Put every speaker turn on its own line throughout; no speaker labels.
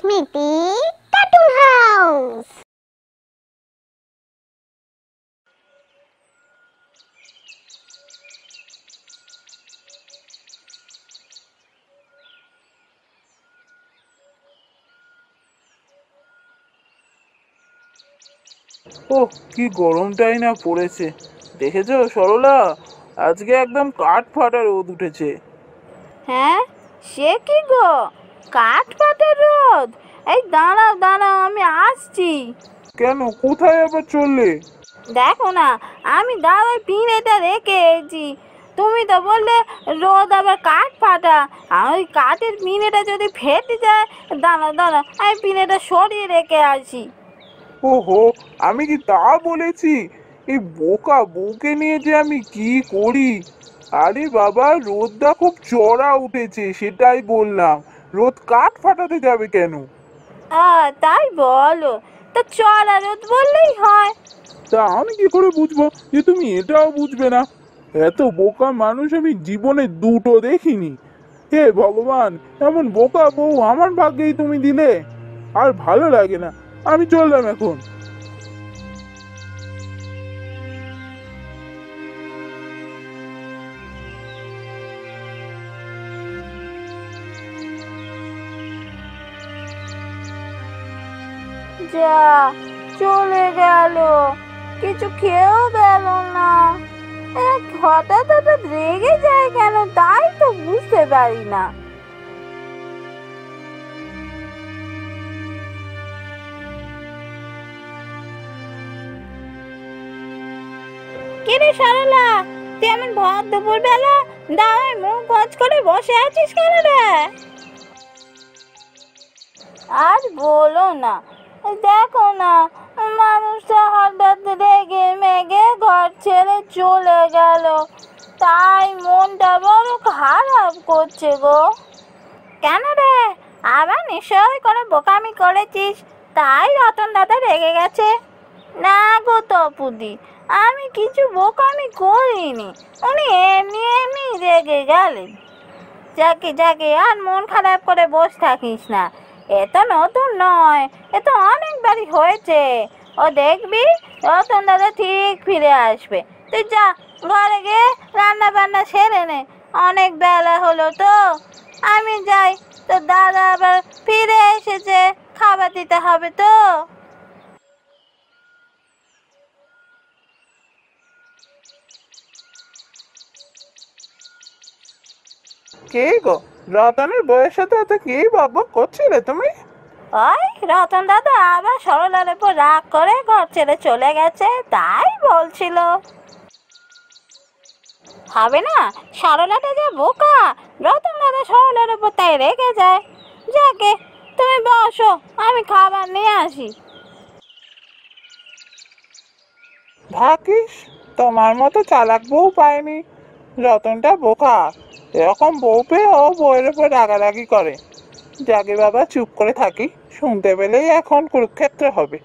স্মৃতি cartoon house.
ওহ, কি গরমটাই না পড়েছে। দেখেছো সরলা, আজকে একদম কাঠ ফাটা রোদ উঠেছে।
হ্যাঁ, সে কি গো, কাঠ পাটের রোদ? এই দাঁড়াও দাঁড়াও, আমি আসছি।
কেন, কোথায় আবার চললে?
দেখো না, আমি দাওয়ায় পিঁড়েটা রেখে এসেছি। তুমি তো বললে রোদ আবার কাঠ ফাটা, আর ওই কাঠের পিঁড়েটা যদি ফেটে যায়। দাঁড়াও দাঁড়াও, আমি পিঁড়েটা সরিয়ে রেখে আসি।
ওহো, আমি কি তা বলেছি? এই বোকা বউকে নিয়ে যে আমি কি করি। আরে বাবা, রোদটা খুব চড়া উঠেছে, সেটাই বললাম। রোদ কাঠ ফাটাতে যাবে কেন?
তাই বলো, তো চড়া রোদ বললেই হয়।
তা আমি কি করে বুঝবো যে তুমি এটাও বুঝবে না? এত বোকা মানুষ আমি জীবনে দুটো দেখিনি। হে ভগবান, এমন বোকা বউ আমার ভাগ্যেই তুমি দিলে। আর ভালো লাগে না, আমি চললাম এখন।
যা, চলে গেল, কিছু খেয়েও গেল না। হঠাৎ হঠাৎ রেগে যায় কেন, তাই তো বুঝতে পারি না। কিরে সরলা, তুই এমন ভর দুপুর বেলা দাওয়ায় মুখ ভাঁজ করে বসে আছিস কেন রে? আর বলো না, দেখো না, মানুষটা হঠাৎ রেগে মেগে ঘর ছেড়ে চলে গেল, তাই মনটা বড় খারাপ করছে গো। কেন রে, আবার নিশ্চয় কোনো বোকামি করেছিস, তাই রতন দাদা রেগে গেছে? না গো তপুদি, আমি কিছু বোকামি করিনি, উনি এমনি এমনি রেগে গেলেন। যাকে যাকে, আর মন খারাপ করে বসে থাকিস না। এ তো নতুন নয়, এ তো অনেকবারই হয়েছে। ও দেখবি, রতন দাদা ঠিক ফিরে আসবে। তুই যা, ঘরে গিয়ে রান্না বান্না সেরে নে, অনেক বেলা হলো তো। আমি যাই, তো দাদা আবার ফিরে এসেছে, খাবার দিতে হবে তো।
কে গো, রতনের বউয়ের সাথে এত কি বকবক করছিলে তুমি?
ওই রতন দাদা আবার সরলার উপর রাগ করে ঘর ছেড়ে চলে গেছে, তাই বলছিল। হবে না, সরলাটা যা বোকা, রতন দাদা সরলার উপর তাই রেগে যায়। যাকে, তুমি বসো, আমি খাবার নিয়ে আসি।
ভাকিস, তোমার মতো চালাক বউ পায়নি। রতনটা বোকা, এরকম বউ পেয়ে ও বউয়ের উপর রাগারাগি করে। যাকে বাবা, চুপ করে থাকি, শুনতে পেলেই এখন কুরুক্ষেত্র হবে।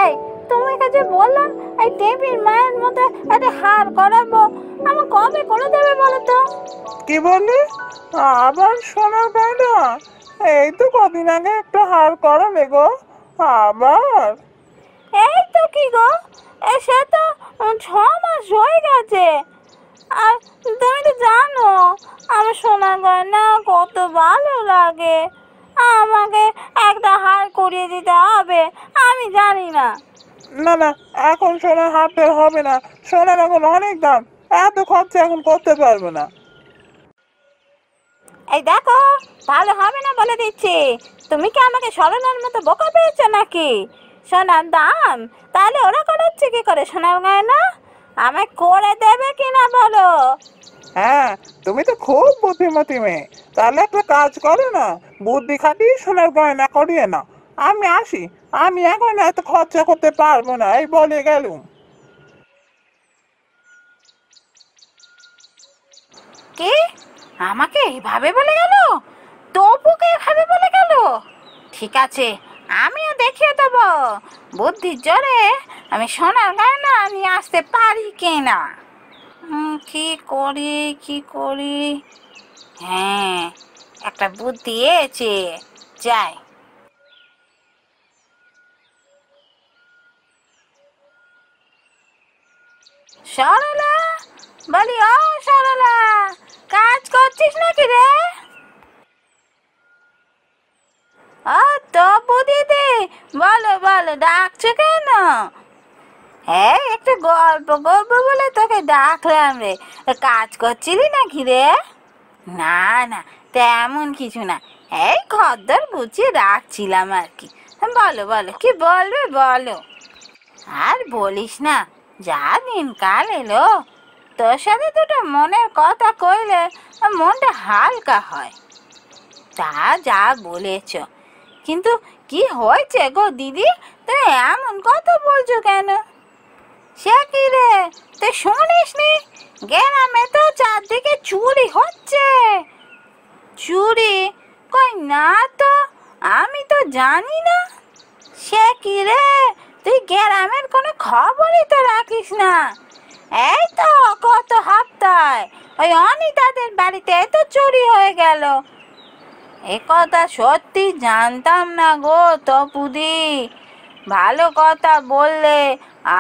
এই, তোমাকে যে বললাম এই টেবিল মায়ের মতো একটা হার করাবো, আমার কবে করে দেবে বলো তো?
কি বললি? আবার সোনার গয়না? এই তো কদিন আগে একটা হার করালে গো, আবার?
এই তো কি গো, সে তো 6 মাস হয়ে গেছে। আর তুমি তো জানো আমার সোনার গয়না কত ভালো লাগে। আমাকে একটা হার করিয়ে দিতে হবে, আমি জানি না।
না না, এখন সোনার হারটা হবে না। সোনার এখন অনেক দাম, এত খরচা এখন করতে পারবো না।
এই দেখো, ভালো হবে না বলে দিচ্ছি। তুমি কি আমাকে সরলার মতো বোকা পেয়েছো নাকি? সোনার দাম, তাহলে ওরা করাচ্ছে কি করে সোনার গয়না? আমায় করে দেবে কিনা বলো?
হ্যাঁ, তুমি তো খুব বুদ্ধিমতী মেয়ে। তাহলে একটা কাজ করো না, বুদ্ধি খাটিয়ে সোনার গয়না করিয়ে না। আমি আসি, আমি এখন এত খরচা করতে পারবো না, এই বলে গেলুম।
কে আমাকে এইভাবে বলে গেল? তপুকে এভাবে বলে গেল? ঠিক আছে, আমিও দেখিয়ে দেবো বুদ্ধির জোরে আমি সোনার গয়না নিয়ে আসতে পারি কিনা। কি করি কি করি, হ্যাঁ একটা বুদ্ধি এসেছে, যাই। সরলা, বলি ও সরলা, কাজ করছিস নাকি রে? ও তপু দিদি, বলো বলো, ডাকছো কেন? হ্যাঁ একটু গল্প করবো বলে তোকে ডাকলাম রে। কাজ করছিলি নাকি রে? না না, তেমন কিছু না, এই খদ্দর গুছিয়ে রাখছিলাম আর কি। বলো বলো, কি বলবে বলো। আর বলিস না, যা দিনকাল এলো, তোর সাথে দুটো মনের কথা কইলে মনটা হালকা হয়। তা যা বলেছ, কিন্তু কি হয়েছে গো দিদি, তুমি এমন কথা বলছো কেন? সে কি রে, তুই শুনিস নি গ্রামে তো চারদিকে চুরি হচ্ছে? চুরি? কই না তো, আমি তো জানি না। সে কি রে, তুই গ্রামের কোনো খবরই তো রাখিস না? এই তো গত সপ্তাহে ওই অনিতাদের বাড়িতে তো চুরি হয়ে গেল। এ কথা সত্যি জানতাম না গো তপুদি, ভালো কথা বললে।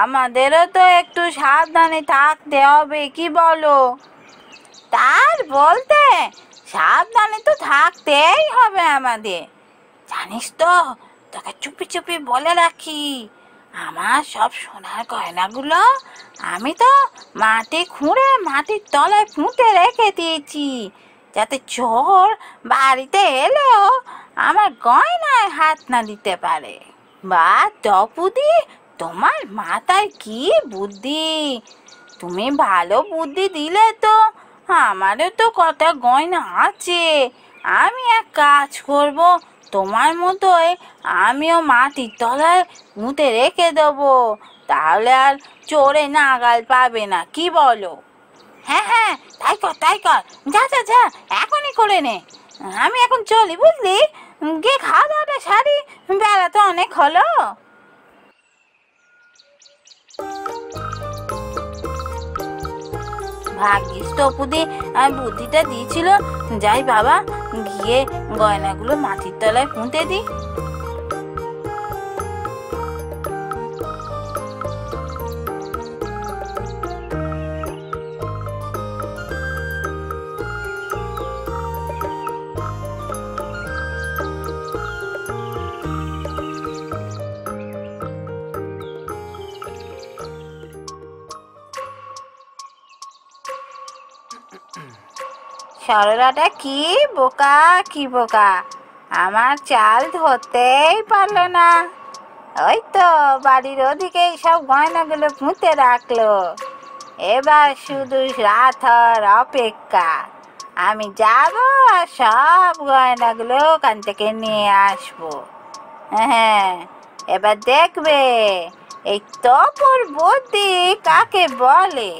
আমাদেরও তো একটু সাবধানে থাকতে হবে, কি বলো? তার বলতে সাবধানে তো থাকতেই হবে আমাদের। জানিস তো, তোকে চুপি চুপি বলে রাখি, আমার সব সোনার গয়নাগুলো আমি তো মাটি খুঁড়ে মাটির তলায় পুঁতে রেখে দিয়েছি, যাতে চোর বাড়িতে এলেও আমার গয়নায় হাত না দিতে পারে। বা তপুদি, তোমার মাথায় কি বুদ্ধি! তুমি ভালো বুদ্ধি দিলে তো। আমারও তো কটা গয়না আছে, আমি এক কাজ করব, তোমার মতোই আমিও মাটির তলায় পুঁতে রেখে দেবো, তাহলে আর চোরে নাগাল পাবে না, কি বলো? হ্যাঁ হ্যাঁ, তাই কর তাই কর, যা যা যা, এখনই করে নে। আমি এখন চলি, বুঝলি, গিয়ে খাওয়া দাওয়াটা সারি, বেলা তো অনেক হলো। ভাগ্যিস তপুদি বুদ্ধিটা দিয়েছিল। যাই বাবা, গিয়ে গয়নাগুলো মাটির তলায় পুঁতে দিই। সরলাটা কি বোকা কি বোকা, আমার চাল ধরতেই পারলো না। ওই তো বাড়ির ওদিকেই সব গয়নাগুলো পুঁতে রাখলো। এবার শুধু রাত হওয়ার অপেক্ষা, আমি যাব আর সব গয়নাগুলো ওখান থেকে নিয়ে আসবো। হ্যাঁ, এবার দেখবে এই তপুর বুদ্ধি কাকে বলে।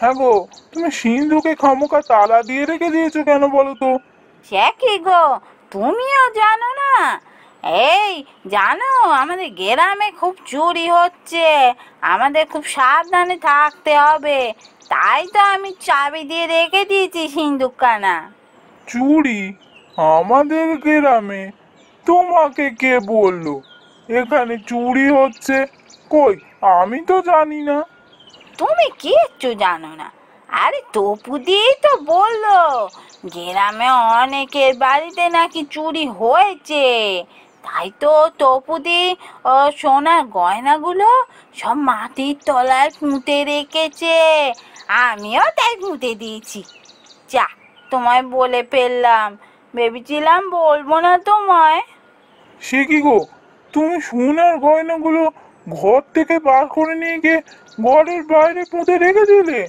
হ্যাঁ গো, তুমি সিন্ধুকে খামোকা তালা দিয়ে রেখে দিয়েছো কেন বলো তো?
সে কি গো, তুমিও জানো না? এই জানো, আমাদের গ্রামে খুব চুরি হচ্ছে, আমাদের খুব সাবধানে থাকতে হবে, তাই তো আমি চাবি দিয়ে রেখে দিয়েছি সিন্দুকখানা।
চুরি? আমাদের গ্রামে? তোমাকে কে বললো এখানে চুরি হচ্ছে? কই, আমি তো জানি না।
তুমি কিচ্ছু জানো না? আরে তপু দিয়েই তো বললো গ্রামে অনেকের বাড়িতে নাকি চুরি হয়েছে। তাই তো তপুদি সোনার গয়নাগুলো সব মাটির তলায় পুঁতে রেখেছে। আমিও তাই পুঁতে দিয়েছি। যা, তোমায় বলে ফেললাম, ভেবেছিলাম বলবো না তোমায়।
সে কি গো, তুমি সোনার গয়নাগুলো ঘর থেকে বার করে নিয়ে গিয়ে ঘরের বাইরে পুঁতে রেখে দিলে?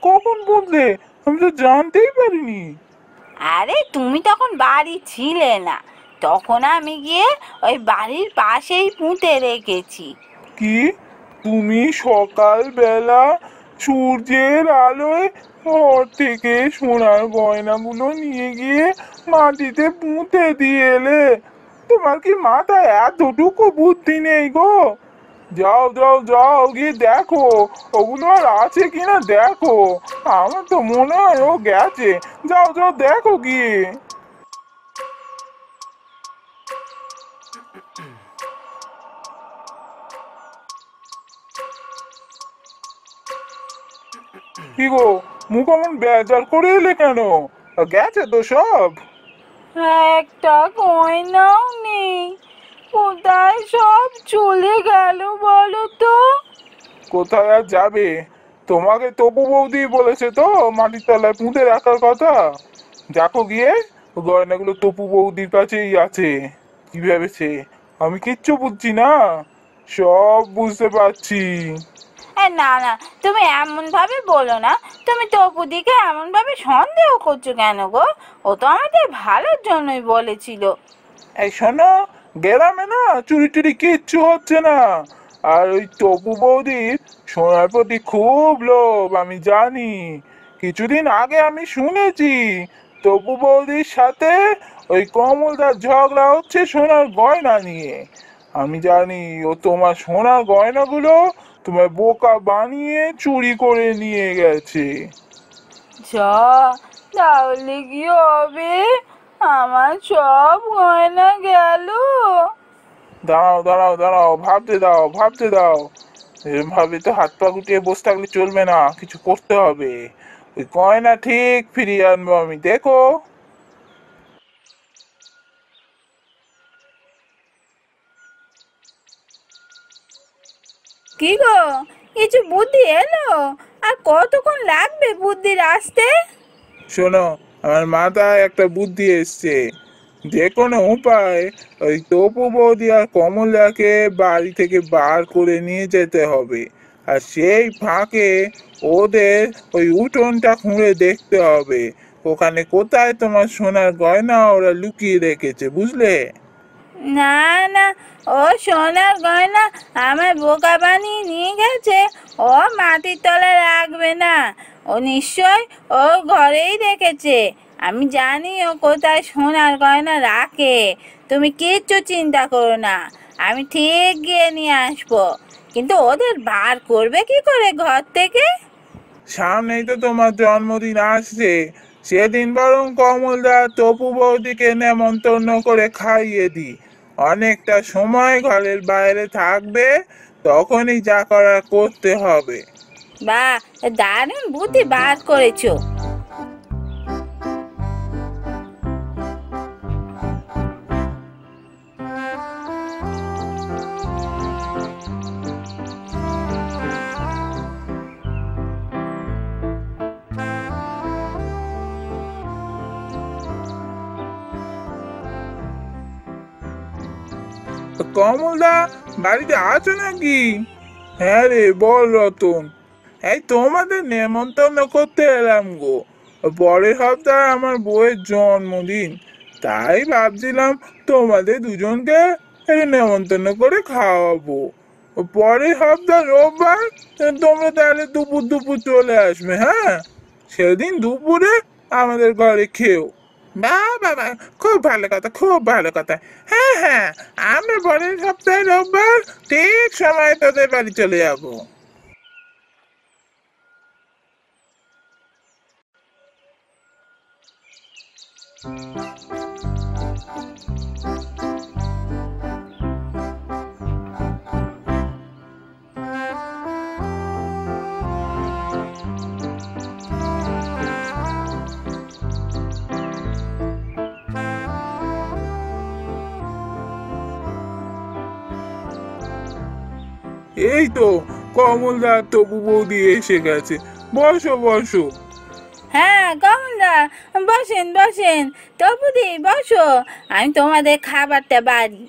কখন পুঁতলে? আমি তো জানতেই পারিনি।
আরে তুমি তখন বাড়ি ছিলে না, তখন আমি গিয়ে ওই বাড়ির পাশেই পুঁতে রেখেছি।
কি, তুমি সকালবেলা সূর্যের আলোয় ঘর থেকে সোনার গয়নাগুলো নিয়ে গিয়ে মাটিতে পুঁতে দিয়ে এলে? তোমার কি মাথায় এতটুকু বুদ্ধি নেই গো? যাও যাও যাও, গিয়ে দেখো ওগুলো আর আছে কিনা দেখো। আমার তো মনে হয় ও গেছে। যাও যাও দেখো গিয়ে। কি গো, মুখ এমন বেজার করে এলে কেন? গেছে তো সব?
একটা গয়নাও নেই, কোথায় সব চলে গেল বলো তো?
কোথায় আর যাবে? তোমাকে তপু বৌদি বলেছে তো মাটির তলায় পুঁতে রাখার কথা। দেখো গিয়ে, ও গয়নাগুলো তপু বৌদির কাছেই আছে। কি ভেবেছে আমি কিচ্ছু বুঝছি না? সব বুঝতে পারছি।
না না, তুমি এমন ভাবে বলো না। তুমি তপুদিকে এমন ভাবে সন্দেহ করছো কেন গো? ও তো আমাদের ভালোর জন্যই বলেছিল।
এই শোনো, গ্রামে না চুরি টুরি কিচ্ছু হচ্ছে না। আর ওই তপু বৌদির সোনার প্রতি খুব লোভ, আমি জানি। কিছুদিন আগে আমি শুনেছি তপু বৌদির সাথে ওই কমলদার ঝগড়া হচ্ছে সোনার গয়না নিয়ে। আমি জানি ও তোমার সোনার গয়নাগুলো তোমার বোকা বানিয়ে চুরি করে নিয়ে গেছে।
যা, তাহলে কি হবে? আমার সব গয়না গেল।
দাঁড়াও দাঁড়াও দাঁড়াও, ভাবতে দাও ভাবতে দাও। এরকম ভাবে তো হাত পা গুটিয়ে বসে থাকলে চলবে না, কিছু করতে হবে। ওই গয়না ঠিক ফিরিয়ে আনবো আমি, দেখো।
কি গো, কিছু বুদ্ধি এলো? আর কতক্ষণ লাগবে বুদ্ধির আসতে?
শোনো, আমার মাথায় একটা বুদ্ধি এসছে। যে কোনো উপায় ওই তপু বৌদি আর কমলাকে বাড়ি থেকে বার করে নিয়ে যেতে হবে। আর সেই ফাঁকে ওদের ওই উঠোনটা খুঁড়ে দেখতে হবে ওখানে কোথায় তোমার সোনার গয়না ওরা লুকিয়ে রেখেছে, বুঝলে?
না না, ও সোনার গয়না আমার বোকা বানিয়ে নিয়ে গেছে। ও মাটির তলায় রাখবে না, ও নিশ্চয় ও ঘরেই রেখেছে। আমি জানি ও কোথায় সোনার গয়না রাখে। তুমি কিচ্ছু চিন্তা করো না, আমি ঠিক গিয়ে নিয়ে আসবো। কিন্তু ওদের বার করবে কি করে ঘর থেকে?
সামনেই তো তোমার জন্মদিন আসছে, সেদিন বরং কমলদা তপু বৌদিকে নেমন্তন্ন করে খাইয়ে দি। অনেকটা সময় ঘরের বাইরে থাকবে, তখনই যা করার করতে হবে।
বাহ, দারুণ বুদ্ধি বার করেছো।
কমলদা, বাড়িতে আছো নাকি? হ্যাঁ রে, বল রতন। এই তোমাদের নেমন্তন্ন করতে এলাম গো। পরের সপ্তাহে আমার বউয়ের জন্মদিন, তাই ভাবছিলাম তোমাদের দুজনকে একটু নেমন্তন্ন করে খাওয়াবো। পরের সপ্তাহ রোববার তোমরা তাহলে দুপুর দুপুর চলে আসবে, হ্যাঁ? সেদিন দুপুরে আমাদের ঘরে খেও। বা বাবা, খুব ভালো কথা, খুব ভালো কথা। হ্যাঁ হ্যাঁ, আমরা পরের সপ্তাহে রোববার ঠিক সময় তোদের বাড়ি চলে যাবো। এই তো কমলদার তবু বৌদি এসে গেছে, বসো বসো।
হ্যাঁ কমলদা, বসেন বসেন। তপুদি বসো, আমি তোমাদের খাবারটা বাড়ি।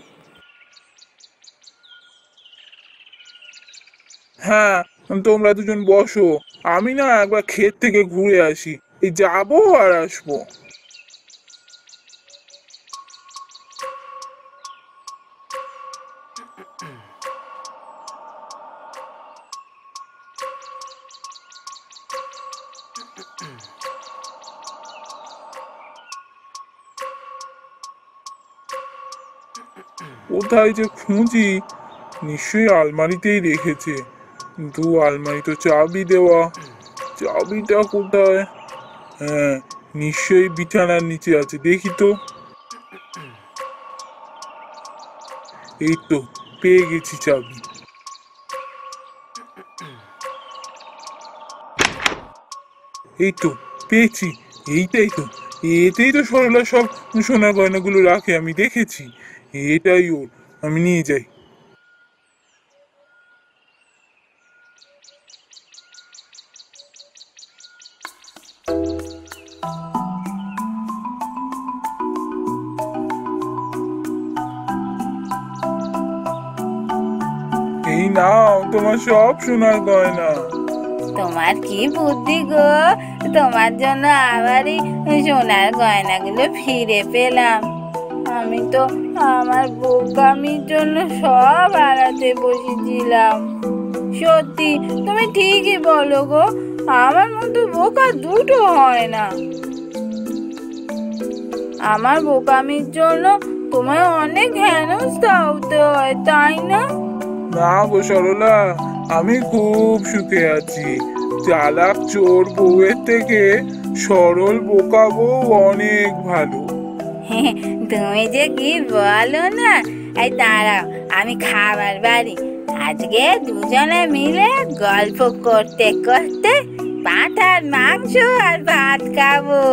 হ্যাঁ তোমরা দুজন বসো, আমি না একবার ক্ষেত থেকে ঘুরে আসি, এই যাবো আর আসবো। কোথায় যে খুঁজি, নিশ্চয়ই আলমারিতেই রেখেছে, কিন্তু আলমারি তো চাবি দেওয়া, চাবিটা কোথায়? হ্যাঁ নিশ্চয়ই বিছানার নিচে আছে, দেখি তো। এই তো পেয়ে গেছি চাবি। এই তো পেয়েছি, এইটাই তো, এতেই তো সরলা সব সোনার গয়নাগুলো রাখে, আমি দেখেছি। এটাই ওর, আমি নিয়ে যাই। এই নাও তোমার সব সোনার গয়না।
তোমার কি বুদ্ধি গো, তোমার জন্য আবারই সোনার গয়নাগুলো ফিরে পেলাম। আমি তো আমার বোকামির জন্য সব হারাতে বসেছিলাম। সত্যি তুমি ঠিকই বলো গো, আমার মতো বোকা দুটো হয় না। আমার বোকামির জন্য তোমায় অনেক হেনস্থা হতে হয়, তাই না?
না গো সরলা, আমি খুব সুখে আছি। চালাক চোর বউয়ের থেকে সরল বোকা বউ অনেক ভালো।
তুমি যে কি বলো না। এই দাঁড়াও, আমি খাবার বাড়ি। আজকে দুজনে মিলে গল্প করতে করতে পাঁঠার মাংস আর ভাত খাবো।